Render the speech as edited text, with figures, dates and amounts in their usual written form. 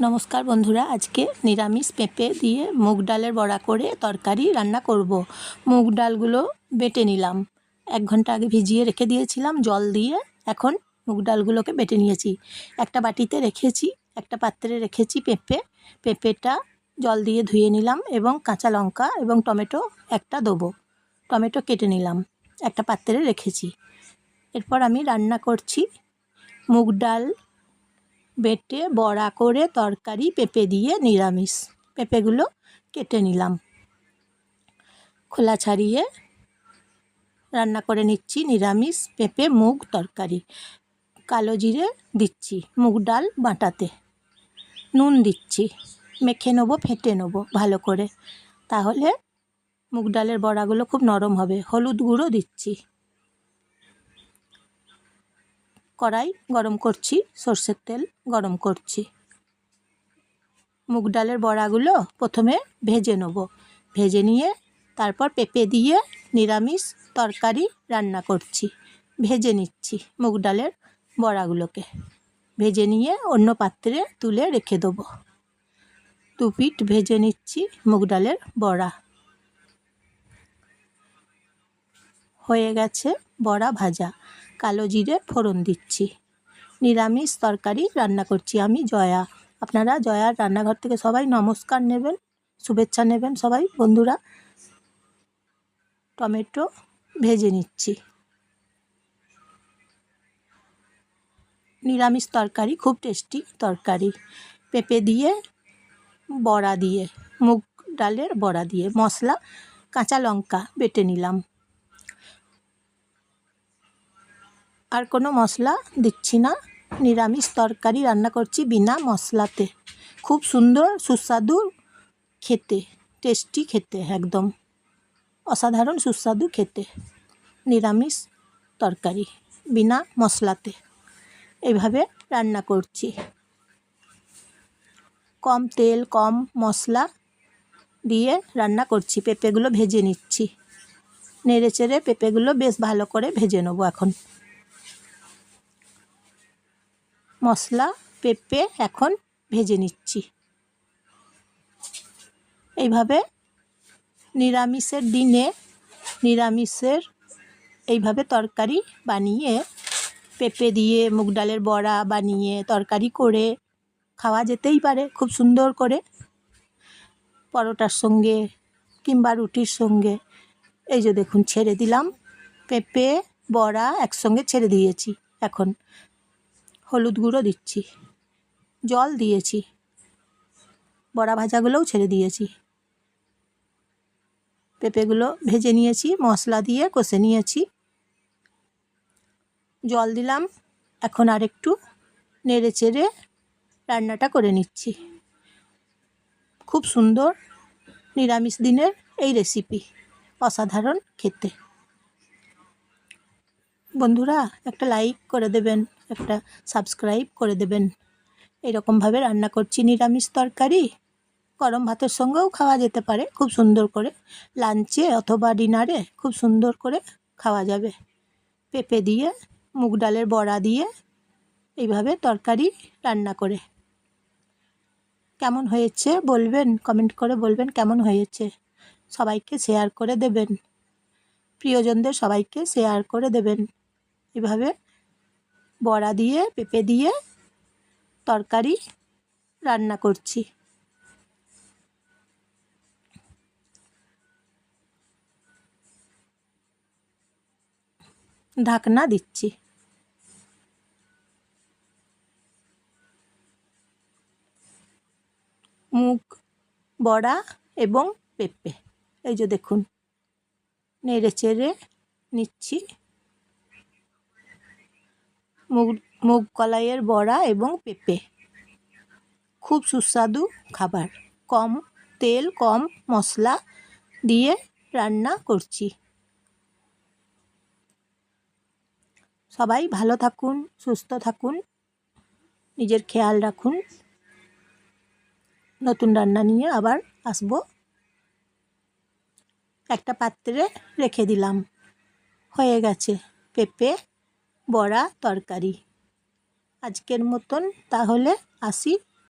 নমস্কার বন্ধুরা, আজকে নিরামিষ পেঁপে দিয়ে মুগ ডালের বড়া করে তরকারি রান্না করব। মুগ ডালগুলো বেটে নিলাম, 1 ঘন্টা আগে ভিজিয়ে রেখে দিয়েছিলাম জল দিয়ে। এখন মুগ ডালগুলোকে বেটে নিয়েছি, একটা বাটিতে রেখেছি, একটা পাত্রে রেখেছি পেঁপেটা জল দিয়ে ধুয়ে নিলাম এবং কাঁচা লঙ্কা এবং টমেটো একটা দেবো, টমেটো কেটে নিলাম, একটা পাত্রে রেখেছি। এরপর আমি রান্না করছি মুগ ডাল বেটে বড়া করে তরকারি পেঁপে দিয়ে নিরামিষ। পেঁপেগুলো কেটে নিলাম, খোলা ছাড়িয়ে রান্না করে নিচ্ছি নিরামিষ পেঁপে মুগ তরকারি। কালো জিরে দিচ্ছি মুগ ডাল বাটাতে, নুন দিচ্ছি, মেখে নেবো, ফেটে নেবো ভালো করে, তাহলে মুগ ডালের বড়াগুলো খুব নরম হবে। হলুদ গুঁড়ো দিচ্ছি, কড়াই গরম করছি, সর্ষের তেল গরম করছি। মুগ ডালের বড়াগুলো প্রথমে ভেজে নেব, ভেজে নিয়ে তারপর পেঁপে দিয়ে নিরামিষ তরকারি রান্না করছি। ভেজে নিচ্ছি মুগ ডালের বড়াগুলোকে, ভেজে নিয়ে অন্য পাত্রে তুলে রেখে দেবো। 2 পিঠ ভেজে নিচ্ছি মুগ ডালের বড়া। হয়ে গেছে বড়া ভাজা, কালো জিরে ফোড়ন দিচ্ছি। নিরামিষ তরকারি রান্না করছি আমি, জয়া। আপনারা জয়ার রান্নাঘর থেকে সবাই নমস্কার নেবেন, শুভেচ্ছা নেবেন সবাই বন্ধুরা। টমেটো ভেজে নিচ্ছি। নিরামিষ তরকারি খুব টেস্টি তরকারি, পেঁপে দিয়ে বড়া দিয়ে, মুগ ডালের বড়া দিয়ে। মশলা কাঁচা লঙ্কা বেটে নিলাম, আর কোনো মশলা দিচ্ছি না। নিরামিষ তরকারি রান্না করছি বিনা মশলাতে, খুব সুন্দর সুস্বাদু খেতে, টেস্টি খেতে, একদম অসাধারণ সুস্বাদু খেতে। নিরামিষ তরকারি বিনা মশলাতে এইভাবে রান্না করছি, কম তেল কম মশলা দিয়ে রান্না করছি। পেঁপেগুলো ভেজে নিচ্ছি, নেড়ে চেড়ে পেঁপেগুলো বেশ ভালো করে ভেজে নেবো। এখন মশলা পেঁপে এখন ভেজে নিচ্ছি। এইভাবে নিরামিষের দিনে নিরামিষের এইভাবে তরকারি বানিয়ে, পেঁপে দিয়ে মুগ ডালের বড়া বানিয়ে তরকারি করে খাওয়া যেতেই পারে খুব সুন্দর করে, পরোটার সঙ্গে কিংবা রুটির সঙ্গে। এই যে দেখুন ছেড়ে দিলাম, পেঁপে বড়া একসঙ্গে ছেড়ে দিয়েছি। এখন হলুদ গুঁড়ো দিচ্ছি, জল দিয়েছি, বড়া ভাজাগুলোও ছেড়ে দিয়েছি। পেঁপেগুলো ভেজে নিয়েছি, মশলা দিয়ে কষে নিয়েছি, জল দিলাম। এখন আর একটু নেড়ে চেড়ে রান্নাটা করে নিচ্ছি। খুব সুন্দর নিরামিষ দিনের এই রেসিপি, অসাধারণ খেতে। বন্ধুরা একটা লাইক করে দেবেন, একটা সাবস্ক্রাইব করে দেবেন। এরকমভাবে রান্না করছি নিরামিষ তরকারি, গরম ভাতের সঙ্গেও খাওয়া যেতে পারে খুব সুন্দর করে, লাঞ্চে অথবা ডিনারে খুব সুন্দর করে খাওয়া যাবে। পেঁপে দিয়ে মুগ ডালের বড়া দিয়ে এইভাবে তরকারি রান্না করে। কেমন হয়েছে বলবেন, কমেন্ট করে বলবেন কেমন হয়েছে। সবাইকে শেয়ার করে দেবেন, প্রিয়জনদের সবাইকে শেয়ার করে দেবেন। এভাবে বড়া দিয়ে পেঁপে দিয়ে তরকারি রান্না করছি। ঢাকনা দিচ্ছি। মুগ বড়া এবং পেঁপে এই যে দেখুন নেড়ে চেড়ে নিচ্ছি। মুগ কলাইয়ের বড়া এবং পেঁপে খুব সুস্বাদু খাবার, কম তেল কম মশলা দিয়ে রান্না করছি। সবাই ভালো থাকুন, সুস্থ থাকুন, নিজের খেয়াল রাখুন। নতুন রান্না নিয়ে আবার আসবো। একটা পাত্রে রেখে দিলাম, হয়ে গেছে পেঁপে বড়া তরকারি। আজকের মতন তাহলে আসি।